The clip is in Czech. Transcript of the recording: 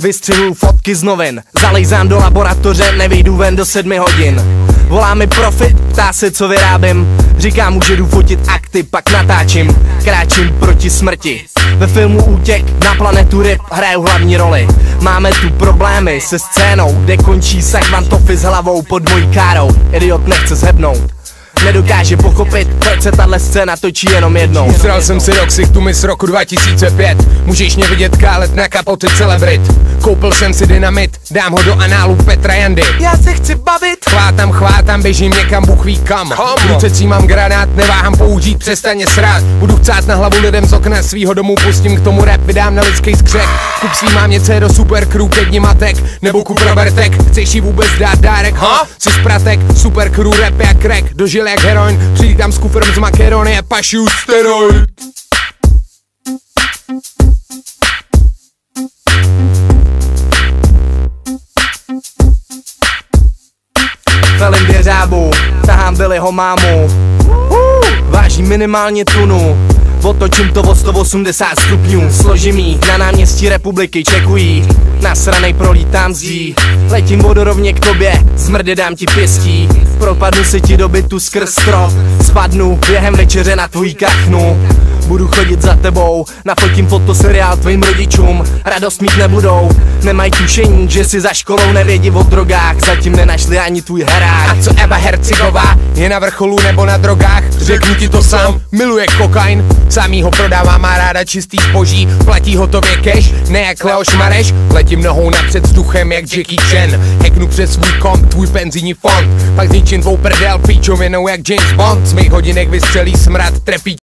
Vystřeluju fotky z novin, zalejzám do laboratoře, nevyjdu ven do 7 hodin. Volá mi profit, ptá se, co vyrábím. Říkám mu, že jdu fotit akty, pak natáčím. Kráčím proti smrti. Ve filmu Útěk na planetu ryb hraju hlavní roli. Máme tu problémy se scénou, kde končí Sagvantofy s hlavou pod mojí károu. Idiot nechce zhebnout, nedokáže pochopit, proč se tahle scéna točí jenom jednou. Usral jsem si do ksichtu z roku 2005. Můžeš mě vidět kálet na kapoty celebrit. Koupil jsem si dynamit, dám ho do análu Petra Jandy. Já se chci bavit. Chvátám, běžím někam, Bůh ví kam. V ruce címám granát, neváhám použít, přestaň srát. Budu chcát na hlavu lidem z okna svýho domu, pustím k tomu rap, vydám na lidský skřek. Kup svý mámě do Super Crew, 5 dní matek, nebo kup Robertek. Chceš jí vůbec dát dárek, Jsi spratek, Super Crew rap jak crack, dožil jak heroin, přijď tam s kufrem z makaronie, pašu steroid. Felím věřábu, tahám Billyho mámu. Vážím minimálně tunu. Otočím to o 180 stupňů. Složím jí na náměstí republiky, čekují. Nasranej prolítám zdí. Letím vodorovně k tobě, zmrdy dám ti pěstí. Propadnu se ti do bytu skrz strop. Spadnu během večeře na tvojí kachnu. Budu chodit za tebou, nafotím fotoseriál tvým rodičům. Radost mít nebudou, nemají tušení, že si za školou nevědí o drogách. Zatím nenašli ani tvůj herák. A co Eva Hercigová, je na vrcholu nebo na drogách? Řeknu ti to sám, miluje kokain, sám jí ho prodává, má ráda čistý zboží. Platí hotově cash, ne jak Leoš Mareš. Letím nohou napřed vzduchem jak Jackie Chan. Hacknu přes svůj komp, tvůj penzijní fond. Pak zničím tvou prdel píčovinou jak James Bond. Z mých hodinek vystřelí smrad, trepí